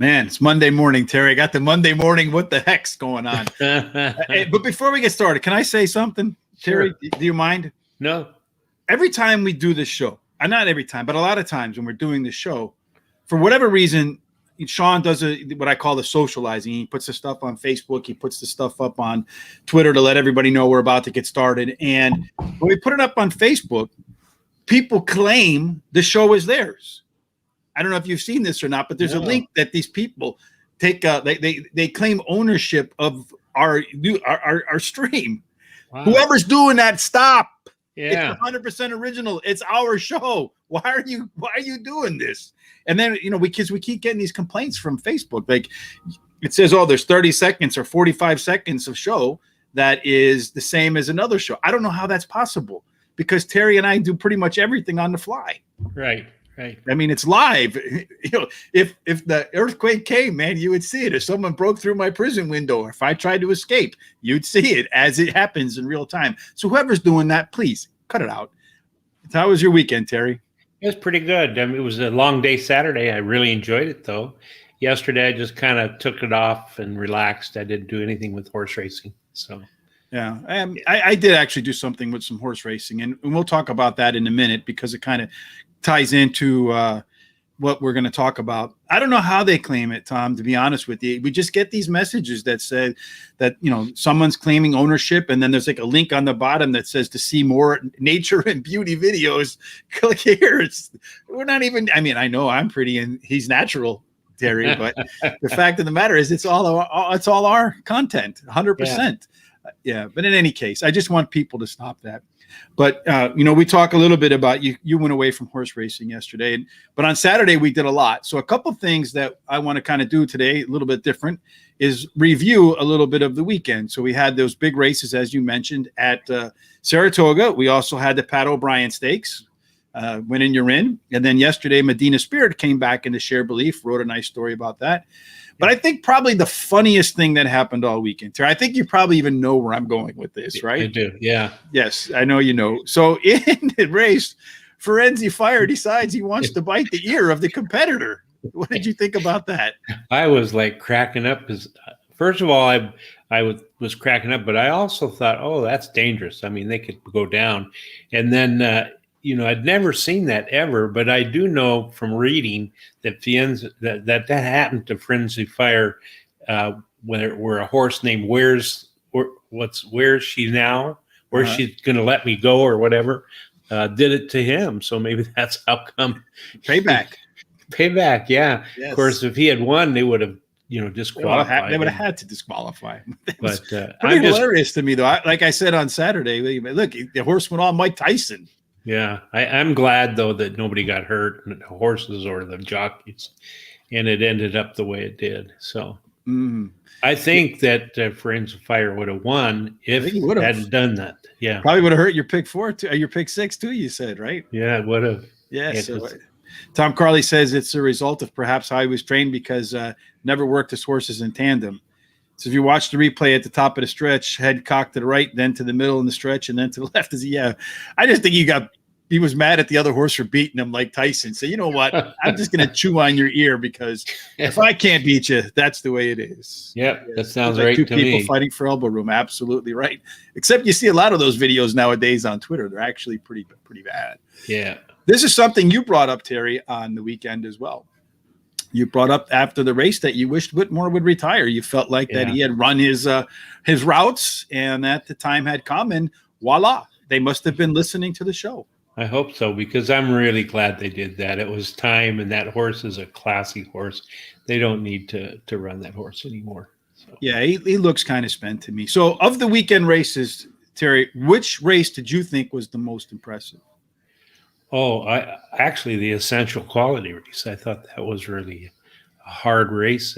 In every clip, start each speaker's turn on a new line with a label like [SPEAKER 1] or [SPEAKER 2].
[SPEAKER 1] Man, it's Monday morning, Terry. I got the Monday morning. What the heck's going on? But before we get started, can I say something, Terry?
[SPEAKER 2] Sure.
[SPEAKER 1] Do you mind?
[SPEAKER 2] No.
[SPEAKER 1] Every time we do this show, not every time, but a lot of times when we're doing this show, for whatever reason, Sean does what I call the socializing. He puts the stuff on Facebook. He puts the stuff up on Twitter to let everybody know we're about to get started. And when we put it up on Facebook, people claim the show is theirs. I don't know if you've seen this or not, but there's a link that these people take. They claim ownership of our stream. Wow. Whoever's doing that, stop. Yeah. It's 100% original. It's our show. Why are you doing this? And then, because we keep getting these complaints from Facebook. Like it says, oh, there's 30 seconds or 45 seconds of show that is the same as another show. I don't know how that's possible because Terry and I do pretty much everything on the fly.
[SPEAKER 2] Right. Right.
[SPEAKER 1] I mean, it's live. If the earthquake came, man, you would see it. If someone broke through my prison window, or if I tried to escape, you'd see it as it happens in real time. So whoever's doing that, please cut it out. How was your weekend, Terry?
[SPEAKER 2] It was pretty good. I mean, it was a long day Saturday. I really enjoyed it, though. Yesterday, I just kind of took it off and relaxed. I didn't do anything with horse racing. So,
[SPEAKER 1] yeah, I did actually do something with some horse racing, and we'll talk about that in a minute because it kind of ties into what we're going to talk about. I don't know how they claim it, Tom, to be honest with you. We just get these messages that say that, someone's claiming ownership, and then there's like a link on the bottom that says to see more nature and beauty videos, click here. We're not even, I know I'm pretty and he's natural, Terry, but the fact of the matter is it's all our content, 100%. Yeah. But in any case, I just want people to stop that. But, we talk a little bit about you went away from horse racing yesterday, but on Saturday we did a lot. So a couple things that I want to kind of do today, a little bit different, is review a little bit of the weekend. So we had those big races, as you mentioned, at Saratoga. We also had the Pat O'Brien Stakes, Win and You're In. And then yesterday, Medina Spirit came back into Share Belief, wrote a nice story about that. But I think probably the funniest thing that happened all weekend, Terry, I think you probably even know where I'm going with this, right?
[SPEAKER 2] I do, yeah.
[SPEAKER 1] Yes, I know you know. So in the race, Ferenzi Fire decides he wants to bite the ear of the competitor. What did you think about that? I
[SPEAKER 2] was like cracking up because, first of all, I was cracking up, but I also thought, oh, that's dangerous. I mean, they could go down. And then, I'd never seen that ever, but I do know from reading that that happened to Frenzy Fire where a horse named Where's She Now? Where's she going to let me go or whatever, did it to him. So maybe that's how come.
[SPEAKER 1] Payback,
[SPEAKER 2] yeah. Yes. Of course, if he had won, they would have, disqualified.
[SPEAKER 1] They would have had to disqualify him.
[SPEAKER 2] But
[SPEAKER 1] pretty hilarious to me, though. Like I said on Saturday, look, the horse went on Mike Tyson.
[SPEAKER 2] Yeah, I'm glad, though, that nobody got hurt, the horses or the jockeys, and it ended up the way it did. So I think that Friends of Fire would have won if he hadn't done that. Yeah,
[SPEAKER 1] probably would have hurt your pick 4 too, your pick 6 too. You said, right?
[SPEAKER 2] Yeah, it would have.
[SPEAKER 1] Yeah. So Tom Carley says it's a result of perhaps how he was trained because never worked his horses in tandem. So if you watch the replay at the top of the stretch, head cocked to the right, then to the middle in the stretch, and then to the left. I just think he was mad at the other horse for beating him like Tyson. So you know what? I'm just going to chew on your ear because if I can't beat you, that's the way it is.
[SPEAKER 2] Yep, that sounds right to me.
[SPEAKER 1] 2 people fighting for elbow room. Absolutely right. Except you see a lot of those videos nowadays on Twitter. They're actually pretty bad.
[SPEAKER 2] Yeah.
[SPEAKER 1] This is something you brought up, Terry, on the weekend as well. You brought up after the race that you wished Whitmore would retire. You felt like that he had run his routes and that the time had come, and voila, they must have been listening to the show.
[SPEAKER 2] I hope so, because I'm really glad they did that. It was time, and that horse is a classy horse. They don't need to run that horse anymore. So. Yeah,
[SPEAKER 1] he looks kind of spent to me. So of the weekend races, Terry, which race did you think was the most impressive?
[SPEAKER 2] Oh, actually the Essential Quality race. I thought that was really a hard race,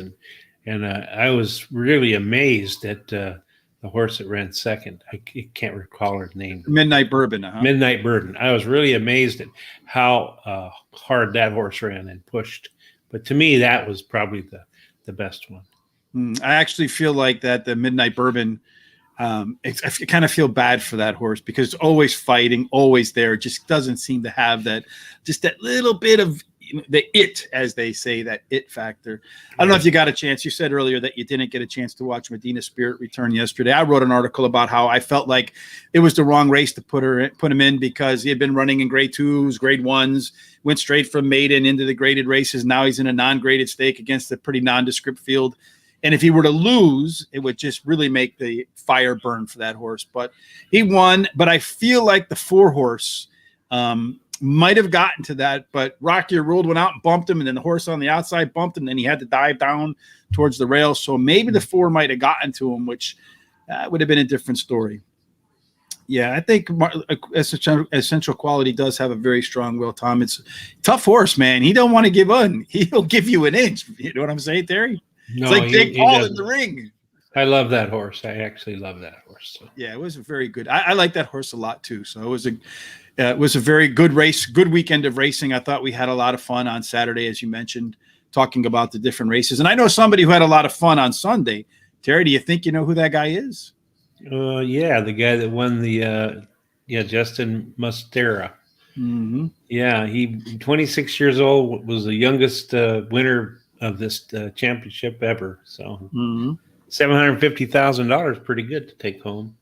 [SPEAKER 2] and I was really amazed at the horse that ran second. I can't recall her name.
[SPEAKER 1] Midnight Bourbon.
[SPEAKER 2] Midnight Bourbon. I was really amazed at how hard that horse ran and pushed. But to me, that was probably the best one.
[SPEAKER 1] I actually feel like that the Midnight Bourbon. I kind of feel bad for that horse because always fighting, always there, just doesn't seem to have that little bit of as they say, that it factor. I don't know if you got a chance. You said earlier that you didn't get a chance to watch Medina Spirit return yesterday. I wrote an article about how I felt like it was the wrong race to put him in because he had been running in grade 2s, grade 1s, went straight from maiden into the graded races. Now he's in a non-graded stake against a pretty nondescript field. And if he were to lose, it would just really make the fire burn for that horse. But he won. But I feel like the 4-horse might have gotten to that. But Rocky ruled one out and bumped him. And then the horse on the outside bumped him. And then he had to dive down towards the rail. So maybe the 4 might have gotten to him, which would have been a different story. Yeah, I think Essential Quality does have a very strong will, Tom. It's a tough horse, man. He don't want to give in. He'll give you an inch. You know what I'm saying, Terry?
[SPEAKER 2] No,
[SPEAKER 1] it's like Jake Paul in the ring.
[SPEAKER 2] I love that horse. I actually love that horse. So.
[SPEAKER 1] Yeah, it was very good. I like that horse a lot too. So it was a very good race, good weekend of racing. I thought we had a lot of fun on Saturday, as you mentioned, talking about the different races. And I know somebody who had a lot of fun on Sunday. Terry, do you think you know who that guy is?
[SPEAKER 2] Yeah, the guy that won the Justin Mustera.
[SPEAKER 1] Mm-hmm.
[SPEAKER 2] Yeah, he 26 years old, was the youngest winner of this championship ever. So $750,000, pretty good to take home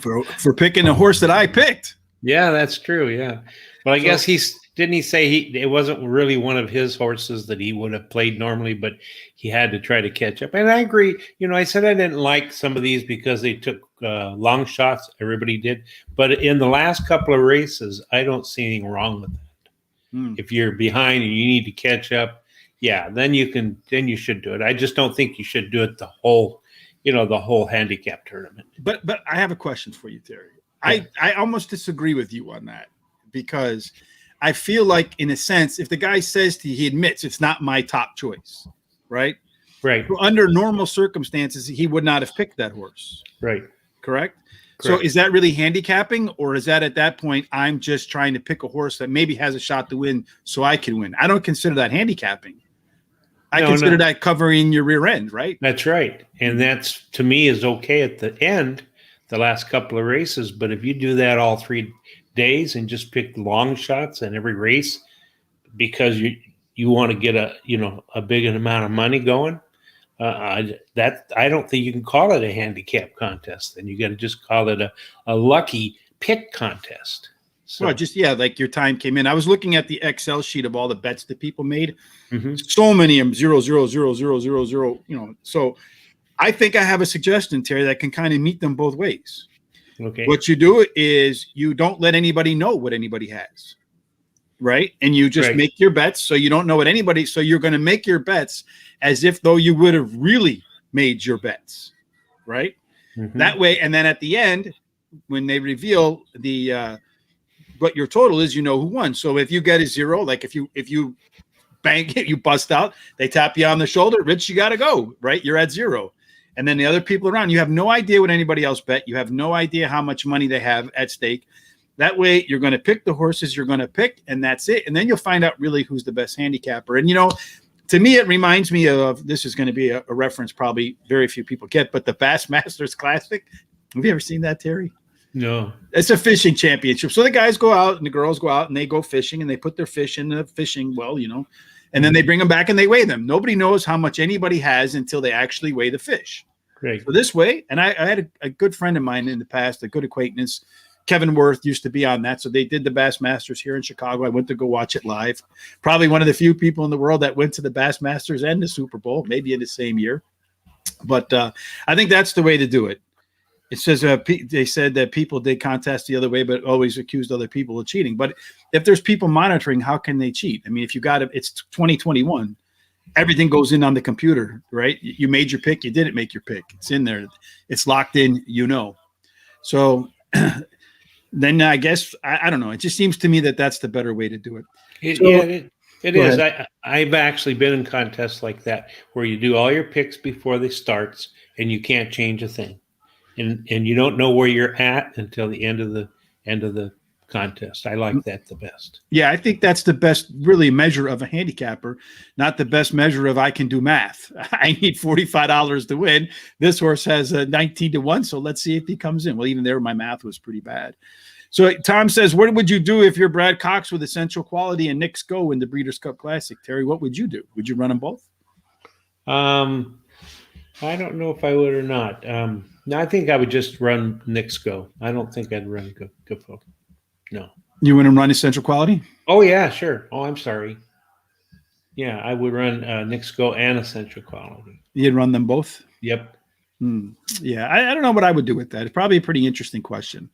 [SPEAKER 1] for picking a horse that I picked.
[SPEAKER 2] Yeah, that's true. Yeah, but I guess he say it wasn't really one of his horses that he would have played normally, but he had to try to catch up. And I agree. You know, I said I didn't like some of these because they took long shots. Everybody did, but in the last couple of races, I don't see anything wrong with that. If you're behind and you need to catch up, yeah, then you should do it. I just don't think you should do it the whole handicap tournament. But
[SPEAKER 1] I have a question for you, Terry. Yeah. I almost disagree with you on that because I feel like, in a sense, if the guy says to you, he admits it's not my top choice, right?
[SPEAKER 2] Right.
[SPEAKER 1] So under normal circumstances, he would not have picked that horse.
[SPEAKER 2] Right.
[SPEAKER 1] Correct? So is that really handicapping, or is that at that point I'm just trying to pick a horse that maybe has a shot to win so I can win? I don't consider that handicapping. I consider that covering your rear end, right?
[SPEAKER 2] That's right. And that's, to me, is okay at the end, the last couple of races. But if you do that all 3 days and just pick long shots in every race because you want to get a big amount of money going, I don't think you can call it a handicap contest. Then you got to just call it a lucky pick contest. So,
[SPEAKER 1] well, like your time came in. I was looking at the Excel sheet of all the bets that people made. So many of them 0, 0, 0, 0, 0, 0. So I think I have a suggestion, Terry, that can kind of meet them both ways.
[SPEAKER 2] Okay.
[SPEAKER 1] What you do is you don't let anybody know what anybody has, right? And you just make your bets so you don't know what anybody. So you're going to make your bets as if though you would have really made your bets, right? That way, and then at the end, when they reveal the what your total is, you know who won. So if you get a 0, like if you bang it, you bust out, they tap you on the shoulder, Rich, you got to go, right? You're at 0. And then the other people around, you have no idea what anybody else bet. You have no idea how much money they have at stake. That way, you're going to pick the horses you're going to pick, and that's it. And then you'll find out really who's the best handicapper. And, to me, it reminds me of, this is going to be a reference probably very few people get, but the Bassmasters Classic. Have you ever seen that, Terry?
[SPEAKER 2] No.
[SPEAKER 1] It's a fishing championship. So the guys go out and the girls go out and they go fishing and they put their fish in the fishing well, and then they bring them back and they weigh them. Nobody knows how much anybody has until they actually weigh the fish.
[SPEAKER 2] Great.
[SPEAKER 1] So this way, and I had a good friend of mine in the past, a good acquaintance, Kevin Worth, used to be on that. So they did the Bassmasters here in Chicago. I went to go watch it live. Probably one of the few people in the world that went to the Bassmasters and the Super Bowl, maybe in the same year. But I think that's the way to do it. It says they said that people did contests the other way, but always accused other people of cheating. But if there's people monitoring, how can they cheat? I mean, if you got it, it's 2021. Everything goes in on the computer, right? You made your pick. You didn't make your pick. It's in there. It's locked in, So then I guess, I don't know. It just seems to me that that's the better way to do it.
[SPEAKER 2] It is. I've actually been in contests like that where you do all your picks before they starts and you can't change a thing. And you don't know where you're at until the end of the contest. I like that the best. Yeah,
[SPEAKER 1] I think that's the best really measure of a handicapper, not the best measure of I can do math. I need $45 to win. This horse has a 19 to 1, so let's see if he comes in. Well, even there, my math was pretty bad. So Tom says, what would you do if you're Brad Cox with Essential Quality and Nick's Go in the Breeders' Cup Classic? Terry, what would you do? Would you run them both?
[SPEAKER 2] I don't know if I would or not. No, I think I would just run Nick's Go. I don't think I'd run Go. No.
[SPEAKER 1] You wouldn't run Essential Quality?
[SPEAKER 2] Oh, yeah, sure. Oh, I'm sorry. Yeah, I would run Nick's Go and Essential Quality.
[SPEAKER 1] You'd run them both?
[SPEAKER 2] Yep.
[SPEAKER 1] Yeah, I don't know what I would do with that. It's probably a pretty interesting question.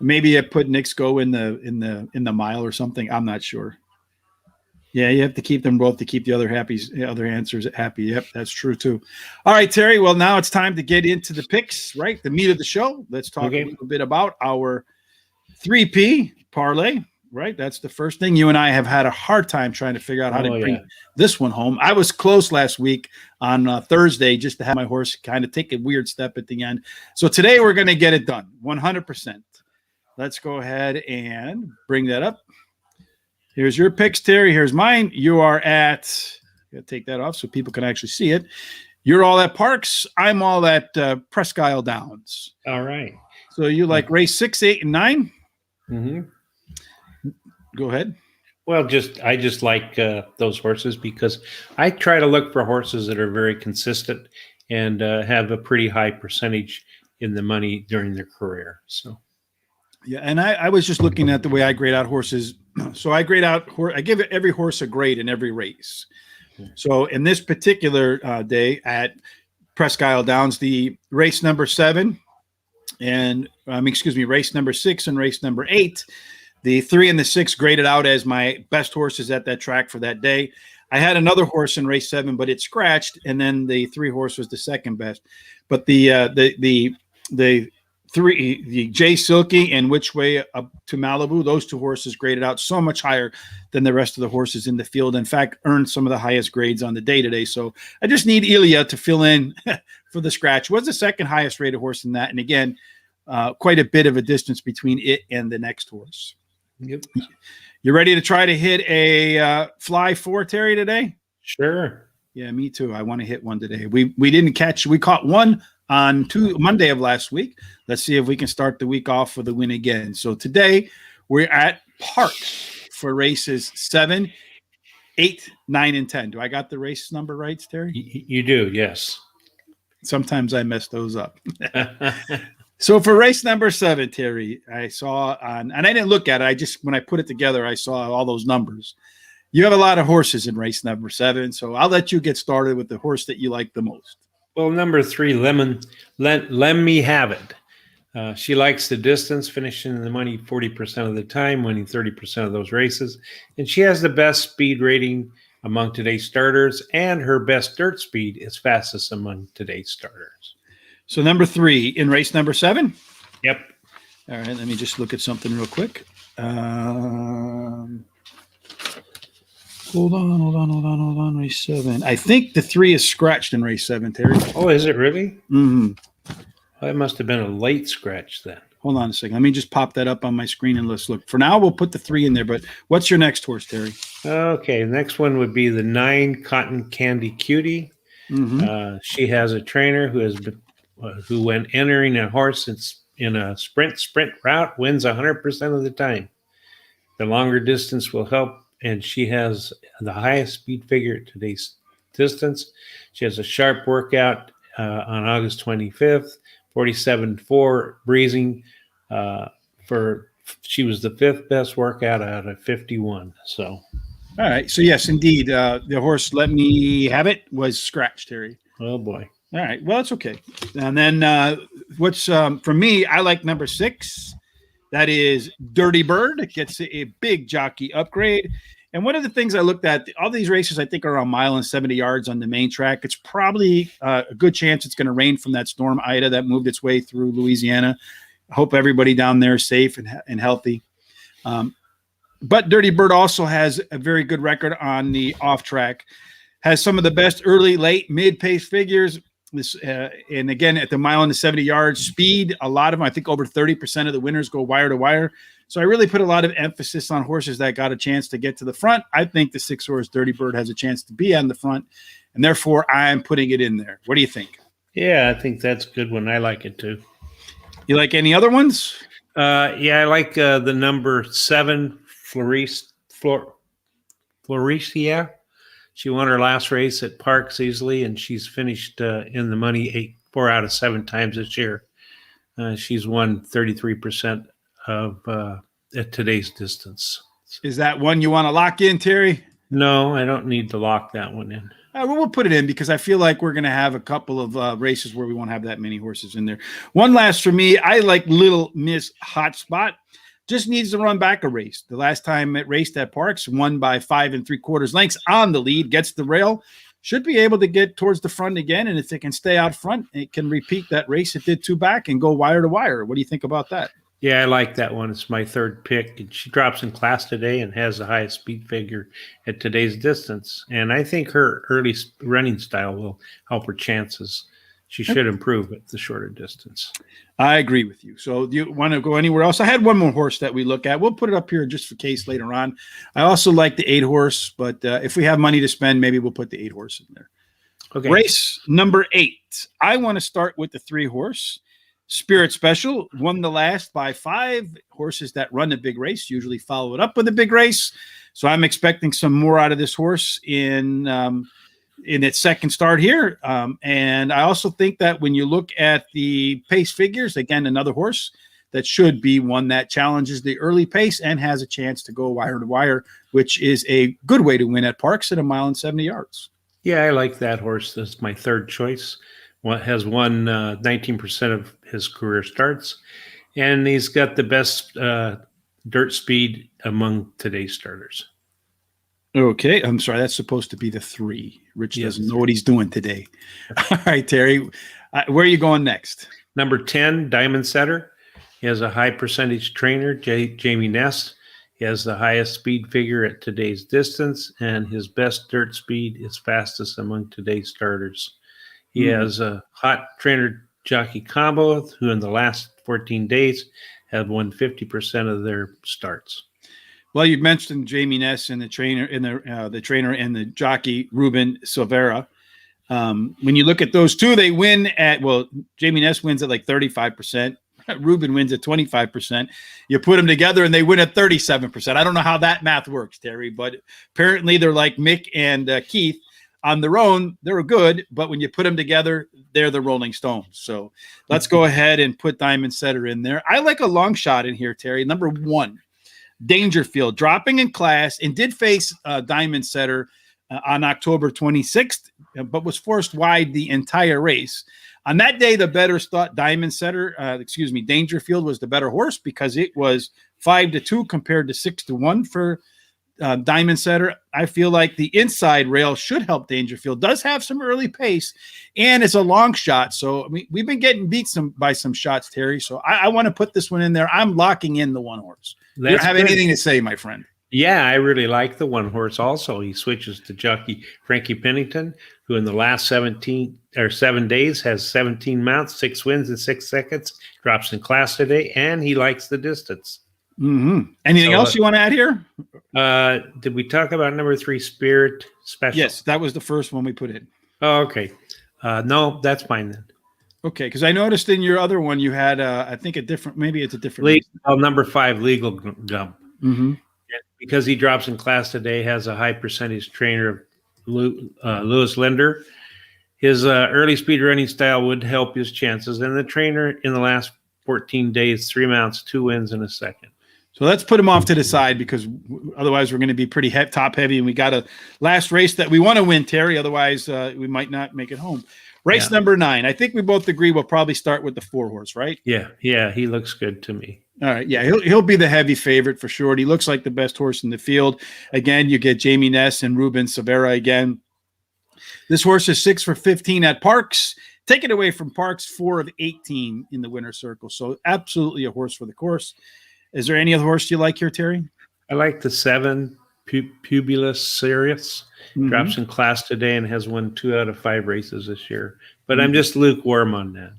[SPEAKER 1] Maybe I put Nick's Go in the mile or something. I'm not sure. Yeah, you have to keep them both to keep the other answers happy. Yep, that's true too. All right, Terry. Well, now it's time to get into the picks, right? The meat of the show. Let's talk a little bit about our 3P parlay, right? That's the first thing. You and I have had a hard time trying to figure out how to bring this one home. I was close last week on Thursday just to have my horse kind of take a weird step at the end. So today we're going to get it done 100%. Let's go ahead and bring that up. Here's your picks, Terry. Here's mine. You are at, gotta take that off so people can actually see it. You're all at Parx. I'm all at Presque Downs.
[SPEAKER 2] All right.
[SPEAKER 1] So you like race 6, 8, and 9?
[SPEAKER 2] Mm-hmm.
[SPEAKER 1] Go ahead.
[SPEAKER 2] Well, I just like those horses because I try to look for horses that are very consistent and have a pretty high percentage in the money during their career. So.
[SPEAKER 1] Yeah, and I was just looking at the way I grade out horses. So I grade out, I give every horse a grade in every race. So in this particular day at Presque Downs, the race number 7 and race number 6 and race number 8, the 3 and the 6 graded out as my best horses at that track for that day. I had another horse in race 7, but it scratched, and then the 3 horse was the second best. But the 3, the J Silky and Which Way Up to Malibu, those 2 horses graded out so much higher than the rest of the horses in the field. In fact, earned some of the highest grades on the day today. So I just need ELIA to fill in for the scratch. Was the second highest rated horse in that. And again, quite a bit of a distance between it and the next horse.
[SPEAKER 2] Yep.
[SPEAKER 1] You ready to try to hit a fly 4, Terry, today?
[SPEAKER 2] Sure.
[SPEAKER 1] Yeah, me too. I want to hit one today. We caught one on Monday of last week. Let's see if we can start the week off with a win again. So today we're at Parx for races 7, 8, 9, and 10. Do I got the race number right, Terry?
[SPEAKER 2] You do, yes.
[SPEAKER 1] Sometimes I mess those up. So for race number 7, Terry, I saw and I didn't look at it. When I put it together, I saw all those numbers. You have a lot of horses in race number 7, so I'll let you get started with the horse that you like the most.
[SPEAKER 2] Well, number 3, let me have it. She likes the distance, finishing in the money 40% of the time, winning 30% of those races. And she has the best speed rating among today's starters, and her best dirt speed is fastest among today's starters.
[SPEAKER 1] So number 3 in race number 7?
[SPEAKER 2] Yep.
[SPEAKER 1] All right, let me just look at something real quick. Hold on. Race 7. I think the 3 is scratched in race 7, Terry.
[SPEAKER 2] Oh, is it really?
[SPEAKER 1] Mm-hmm.
[SPEAKER 2] Well, it must have been a late scratch then.
[SPEAKER 1] Hold on a second. Let me just pop that up on my screen and let's look. For now, we'll put the 3 in there, but what's your next horse, Terry?
[SPEAKER 2] Okay, the next one would be the 9 Cotton Candy Cutie.
[SPEAKER 1] Mm-hmm.
[SPEAKER 2] She has a trainer who when entering a horse in a sprint route, wins 100% of the time. The longer distance will help, and she has the highest speed figure at today's distance. She has a sharp workout on August 25th, 47.4 breezing. She was the 5th best workout out of 51. So,
[SPEAKER 1] all right. So yes, indeed, the horse Let Me Have It was scratched, Terry.
[SPEAKER 2] Oh boy.
[SPEAKER 1] All right. Well, it's okay. And then what's for me? I like number 6. That is Dirty Bird. It gets a big jockey upgrade. And one of the things I looked at, all these races I think are around 1.70 miles on the main track. It's probably a good chance it's going to rain from that storm Ida that moved its way through Louisiana. I hope everybody down there is safe and healthy. But Dirty Bird also has a very good record on the off track. Has some of the best early, late, mid-pace figures. And again, at the 1.70 miles speed, a lot of them, I think over 30% of the winners go wire to wire. So I really put a lot of emphasis on horses that got a chance to get to the front. I think the 6 horse Dirty Bird has a chance to be on the front, and therefore I'm putting it in there. What do you think?
[SPEAKER 2] Yeah, I think that's a good one. I like it too.
[SPEAKER 1] You like any other ones?
[SPEAKER 2] Yeah, I like the number 7, Floricia. She won her last race at Parx easily, and she's finished in the money 4 out of 7 times this year. She's won 33% of at today's distance.
[SPEAKER 1] Is that one you want to lock in, Terry?
[SPEAKER 2] No, I don't need to lock that one in.
[SPEAKER 1] Well, we'll put it in because I feel like we're going to have a couple of races where we won't have that many horses in there. One last for me, I like Little Miss Hotspot. Just needs to run back a race. The last time it raced at Parx, won by 5 3/4 lengths on the lead, gets the rail, should be able to get towards the front again. And if it can stay out front, it can repeat that race it did 2 back and go wire to wire. What do you think about that?
[SPEAKER 2] Yeah, I like that one. It's my 3rd pick. And she drops in class today and has the highest speed figure at today's distance. And I think her early running style will help her chances. She should improve at the shorter distance. I
[SPEAKER 1] agree with you. So do you want to go anywhere else? I had one more horse that we look at. We'll put it up here just for case later on. I also like the 8 horse, but if we have money to spend, maybe we'll put the 8 horse in there. Okay. Race number 8. I want to start with the 3 horse. Spirit Special won the last by 5. Horses that run a big race usually follow it up with a big race. So I'm expecting some more out of this horse in its second start here. And I also think that when you look at the pace figures, again, another horse that should be one that challenges the early pace and has a chance to go wire to wire, which is a good way to win at Parx at 1.70 miles.
[SPEAKER 2] Yeah, I like that horse. That's my 3rd choice. Has won 19% of his career starts, and he's got the best dirt speed among today's starters.
[SPEAKER 1] Okay, I'm sorry. That's supposed to be the 3. Rich doesn't know what he's doing today. All right, Terry, where are you going next?
[SPEAKER 2] Number 10, Diamond Setter. He has a high percentage trainer, Jamie Ness. He has the highest speed figure at today's distance, and his best dirt speed is fastest among today's starters. He has a hot trainer jockey combo who in the last 14 days have won 50% of their starts.
[SPEAKER 1] Well, you mentioned Jamie Ness and the trainer and the trainer and the jockey Ruben Silvera. When you look at those two, they win at Jamie Ness wins at like 35%. Ruben wins at 25%. You put them together and they win at 37%. I don't know how that math works, Terry, but apparently they're like Mick and Keith. On their own, they're good, but when you put them together, they're the Rolling Stones. So let's go ahead and put Diamond Setter in there. I like a long shot in here, Terry. Number 1, Dangerfield, dropping in class and did face Diamond Setter on October 26th, but was forced wide the entire race. On that day, the bettors thought Dangerfield was the better horse because it was 5-2 compared to 6-1 for Diamond Setter. I feel like the inside rail should help Dangerfield. Does have some early pace, and it's a long shot. So I mean, we've been getting beat by some shots, Terry. So I want to put this one in there. I'm locking in the 1 horse. You don't have anything to say, my friend?
[SPEAKER 2] Yeah, I really like the 1 horse also. He switches to jockey Frankie Pennington, who in the last 7 days has 17 mounts, 6 wins in 6 seconds, drops in class today, and he likes the distance.
[SPEAKER 1] Anything else you want to add here?
[SPEAKER 2] Did we talk about number 3, Spirit Special?
[SPEAKER 1] Yes, that was the first one we put in.
[SPEAKER 2] Oh, okay. No, that's fine then.
[SPEAKER 1] Okay, because I noticed in your other one you had, I think maybe it's a different.
[SPEAKER 2] Number 5, Legal Gump. Because he drops in class today, has a high percentage trainer, Lewis Linder. His early speed running style would help his chances, and the trainer in the last 14 days, 3 mounts, 2 wins in a second.
[SPEAKER 1] So let's put him off to the side because otherwise we're going to be pretty top heavy, and we got a last race that we want to win, Terry. Otherwise, we might not make it home. Race number 9. I think we both agree we'll probably start with the 4 horse, right?
[SPEAKER 2] Yeah, he looks good to me.
[SPEAKER 1] All right, yeah, he'll be the heavy favorite for sure. He looks like the best horse in the field. Again, you get Jamie Ness and Ruben Silvera again. This horse is 6 for 15 at Parx. Take it away from Parx, 4 of 18 in the winner's circle. So absolutely a horse for the course. Is there any other horse you like here, Terry?
[SPEAKER 2] I like the 7, Pubulus Sirius. Drops in class today and has won 2 out of 5 races this year. But I'm just lukewarm on that.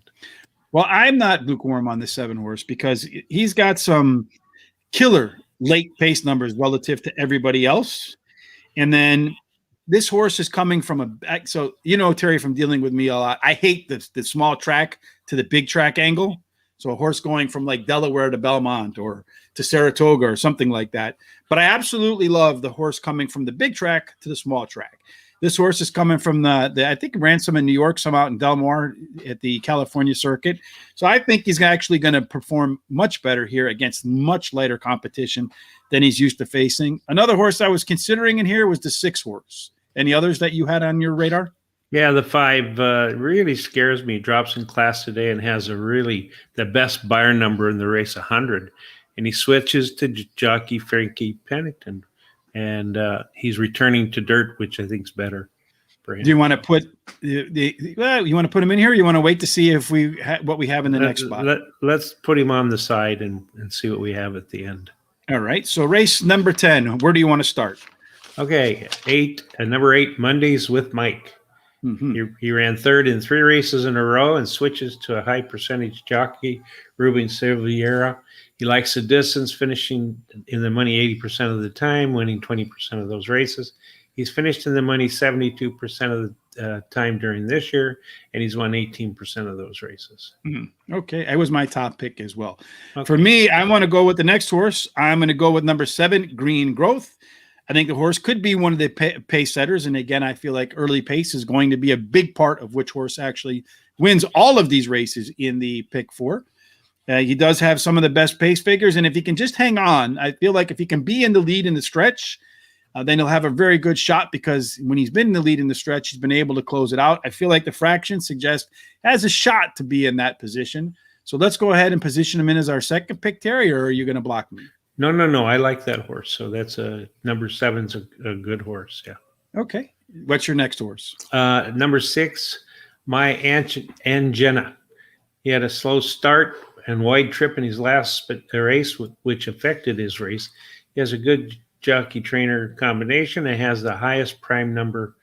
[SPEAKER 1] Well, I'm not lukewarm on the 7 horse because he's got some killer late pace numbers relative to everybody else. And then this horse is coming from so, Terry, from dealing with me a lot, I hate the small track to the big track angle. So a horse going from like Delaware to Belmont or to Saratoga or something like that. But I absolutely love the horse coming from the big track to the small track. This horse is coming from the I think ran some in New York, some out in Del Mar at the California circuit. So I think he's actually going to perform much better here against much lighter competition than he's used to facing. Another horse I was considering in here was the 6 horse. Any others that you had on your radar?
[SPEAKER 2] Yeah, the 5 really scares me. Drops in class today and has the best buyer number in the race, 100. And he switches to jockey Frankie Pennington. And he's returning to dirt, which I think is better for him.
[SPEAKER 1] Do you want to put you want to put him in here? Or you want to wait to see if what we have in the next spot?
[SPEAKER 2] Let's put him on the side and see what we have at the end.
[SPEAKER 1] All right. So race number 10. Where do you want to start?
[SPEAKER 2] Okay, number 8, Mondays with Mike.
[SPEAKER 1] Mm-hmm.
[SPEAKER 2] He ran 3rd in 3 races in a row and switches to a high percentage jockey, Ruben Silveira. He likes the distance, finishing in the money 80% of the time, winning 20% of those races. He's finished in the money 72% of the time during this year, and he's won 18% of those races.
[SPEAKER 1] Mm-hmm. Okay, that was my top pick as well.
[SPEAKER 2] Okay.
[SPEAKER 1] For me, I want to go with the next horse. I'm going to go with number 7, Green Growth. I think the horse could be one of the pace setters. And again, I feel like early pace is going to be a big part of which horse actually wins all of these races in the pick 4. He does have some of the best pace figures. And if he can just hang on, I feel like if he can be in the lead in the stretch, then he'll have a very good shot, because when he's been in the lead in the stretch, he's been able to close it out. I feel like the fractions suggest has a shot to be in that position. So let's go ahead and position him in as our second pick, Terry, or are you going to block me?
[SPEAKER 2] No. I like that horse. So that's number 7's a good horse. Yeah.
[SPEAKER 1] Okay. What's your next horse?
[SPEAKER 2] Number 6, My Angena. He had a slow start and wide trip in his last race, which affected his race. He has a good jockey trainer combination and has the highest power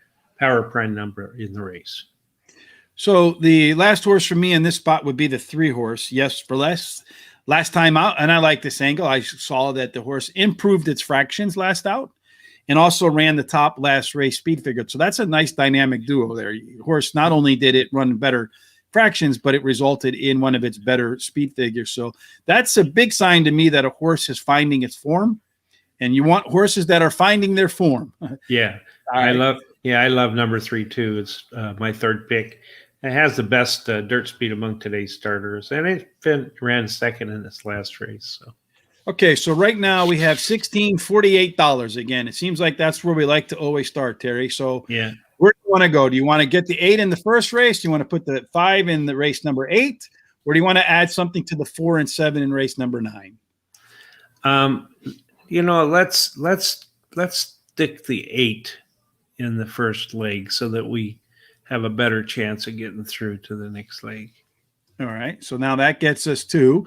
[SPEAKER 2] prime number in the race.
[SPEAKER 1] So the last horse for me in this spot would be the 3 horse. Yes, for less. Last time out, and I like this angle, I saw that the horse improved its fractions last out and also ran the top last race speed figure. So that's a nice dynamic duo there. The horse, not only did it run better fractions, but it resulted in one of its better speed figures. So that's a big sign to me that a horse is finding its form, and you want horses that are finding their form.
[SPEAKER 2] Yeah. I love number 3 too. It's my 3rd pick. It has the best dirt speed among today's starters, and it ran 2nd in its last race. So,
[SPEAKER 1] okay, so right now we have $1,648. Again, it seems like that's where we like to always start, Terry. So,
[SPEAKER 2] yeah,
[SPEAKER 1] where do you want to go? Do you want to get the 8 in the first race? Do you want to put the 5 in the race number 8, or do you want to add something to the 4 and 7 in race number 9?
[SPEAKER 2] Let's stick the 8 in the first leg so that we have a better chance of getting through to the next leg.
[SPEAKER 1] All right. So now that gets us to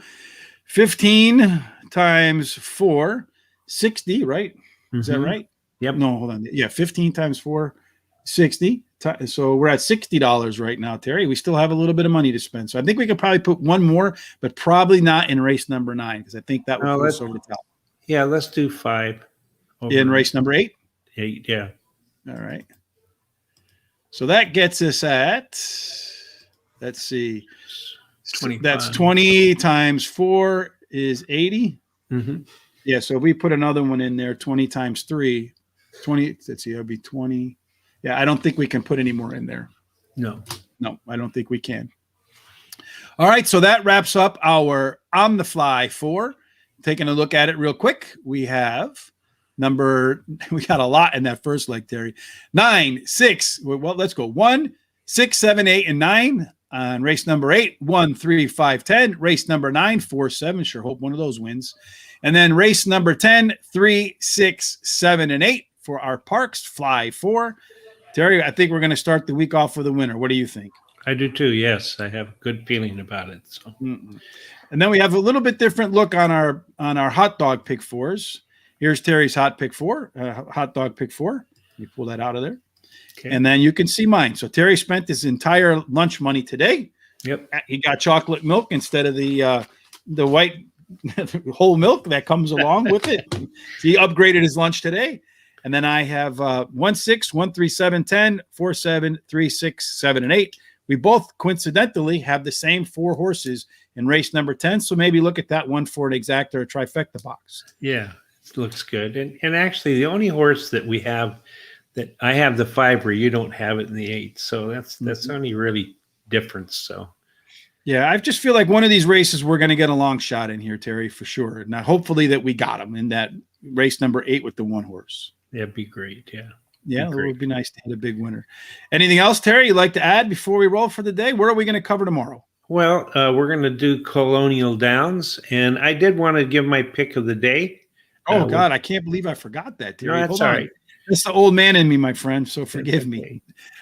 [SPEAKER 1] 15 times 4, 60, right? Is that right?
[SPEAKER 2] Yep.
[SPEAKER 1] No, hold on. Yeah, 15 times 4, 60. So we're at $60 right now, Terry. We still have a little bit of money to spend. So I think we could probably put one more, but probably not in race number 9, because I think that would put us over the top.
[SPEAKER 2] Yeah, let's do 5.
[SPEAKER 1] In race number 8?
[SPEAKER 2] 8, yeah.
[SPEAKER 1] All right. So that gets us at, let's see,
[SPEAKER 2] 25.
[SPEAKER 1] That's 20 times 4 is 80.
[SPEAKER 2] Mm-hmm.
[SPEAKER 1] Yeah, so if we put another one in there, 20 times 3, 20, let's see, that'll be 20. Yeah, I don't think we can put any more in there.
[SPEAKER 2] No,
[SPEAKER 1] I don't think we can. All right, so that wraps up our On the Fly 4. Taking a look at it real quick, we got a lot in that first leg, Terry. 9, 6. Well, let's go. 1, 6, 7, 8, and 9 on race number 8. 1, 3, 5, 10. Race number 9, 4, 7. Sure hope one of those wins. And then race number 10, 3, 6, 7, and 8 for our Parx Fly 4. Terry, I think we're going to start the week off with a winner. What do you think?
[SPEAKER 2] I do too. Yes, I have a good feeling about it. So.
[SPEAKER 1] And then we have a little bit different look on our hot dog pick 4s. Here's Terry's hot dog pick 4. You pull that out of there. Okay. And then you can see mine. So Terry spent his entire lunch money today.
[SPEAKER 2] Yep.
[SPEAKER 1] He got chocolate milk instead of the white whole milk that comes along with it. So he upgraded his lunch today. And then I have 1, 6, 1, 3, 7, 10, 4, 7, 3, 6, 7, and 8. we both coincidentally have the same 4 horses in race number 10. So maybe look at that one for an exacta or trifecta box.
[SPEAKER 2] Yeah, it looks good. And actually, the only horse that we have that I have the 5 where you don't have it in the 8. So that's only really difference. So.
[SPEAKER 1] Yeah, I just feel like one of these races we're going to get a long shot in here, Terry, for sure. Now, hopefully that we got him in that race number 8 with the 1 horse.
[SPEAKER 2] That'd be great. Yeah.
[SPEAKER 1] Yeah, it would be nice to hit a big winner. Anything else, Terry, you'd like to add before we roll for the day? Where are we going to cover tomorrow?
[SPEAKER 2] Well, we're going to do Colonial Downs, and I did want to give my pick of the day.
[SPEAKER 1] Oh, God, I can't believe I forgot that, Terry.
[SPEAKER 2] No, that's all right.
[SPEAKER 1] It's the old man in me, my friend, so forgive me.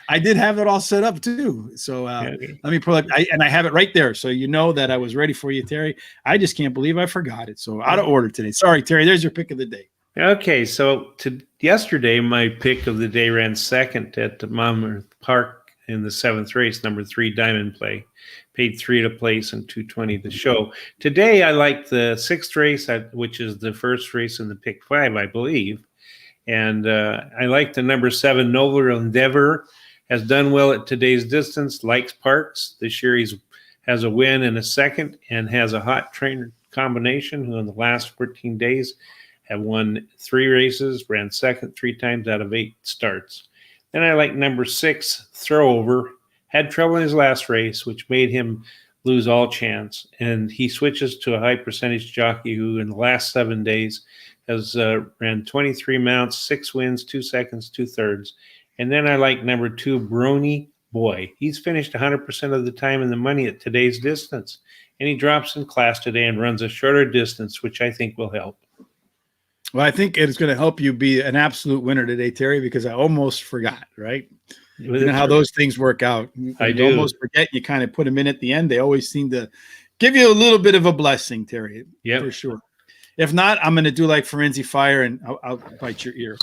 [SPEAKER 1] I did have it all set up, too. So let me pull it. And I have it right there, so you know that I was ready for you, Terry. I just can't believe I forgot it. So out of order today. Sorry, Terry. There's your pick of the day.
[SPEAKER 2] Okay, so yesterday, my pick of the day ran second at the Monmouth Park in the 7th race, number 3 Diamond Play. Paid 3 to place and 220 to show. Today, I like the 6th race, which is the first race in the pick 5, I believe. And I like the number 7 Noble Endeavor. Has done well at today's distance, likes Parx. This year he has a win and a second and has a hot trainer combination who in the last 14 days have won 3 races, ran second 3 times out of 8 starts. Then I like number 6, Throwover. Had trouble in his last race, which made him lose all chance. And he switches to a high percentage jockey who in the last 7 days has ran 23 mounts, 6 wins, 2 seconds, 2 thirds. And then I like number 2, Brony Boy. He's finished 100% of the time in the money at today's distance. And he drops in class today and runs a shorter distance, which I think will help.
[SPEAKER 1] Well, I think it's going to help you be an absolute winner today, Terry, because I almost forgot, right? You know how those things work out. You almost forget. You kind of put them in at the end. They always seem to give you a little bit of a blessing, Terry, for sure. If not, I'm going to do like Forensic Fire and I'll bite your ear.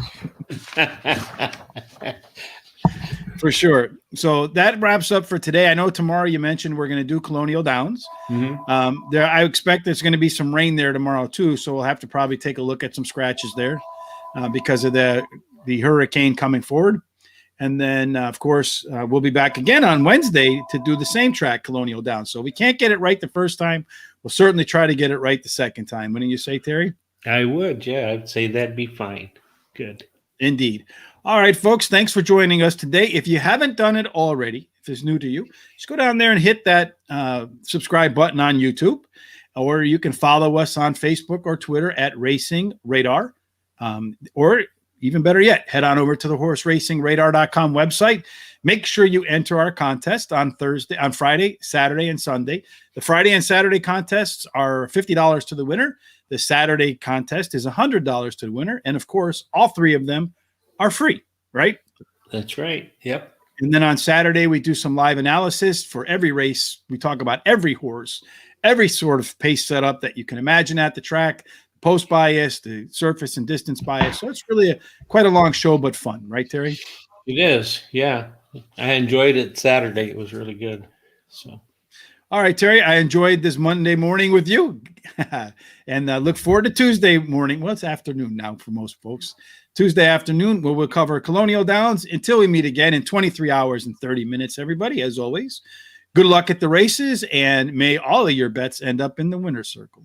[SPEAKER 1] For sure. So that wraps up for today. I know tomorrow you mentioned we're going to do Colonial Downs. I expect there's going to be some rain there tomorrow too, so we'll have to probably take a look at some scratches there because of the hurricane coming forward. And then, of course, we'll be back again on Wednesday to do the same track, Colonial Downs. So we can't get it right the first time. We'll certainly try to get it right the second time. Wouldn't you say, Terry?
[SPEAKER 2] I would, yeah. I'd say that'd be fine. Good.
[SPEAKER 1] Indeed. All right, folks, thanks for joining us today. If you haven't done it already, if it's new to you, just go down there and hit that subscribe button on YouTube, or you can follow us on Facebook or Twitter at Racing Radar, or even better yet, head on over to the horseracingradar.com website. Make sure you enter our contest on Friday, Saturday, and Sunday. The Friday and Saturday contests are $50 to the winner. The Saturday contest is $100 to the winner. And of course, all 3 of them are free, right?
[SPEAKER 2] That's right. Yep.
[SPEAKER 1] And then on Saturday, we do some live analysis for every race. We talk about every horse, every sort of pace setup that you can imagine at the track, post bias, the surface and distance bias. So it's really quite a long show, but fun, right, Terry?
[SPEAKER 2] It is, yeah. I enjoyed it Saturday. It was really good. So,
[SPEAKER 1] all right, Terry, I enjoyed this Monday morning with you, and look forward to Tuesday morning. Well, it's afternoon now for most folks. Tuesday afternoon, where we'll cover Colonial Downs until we meet again in 23 hours and 30 minutes, everybody, as always. Good luck at the races, and may all of your bets end up in the winner's circle.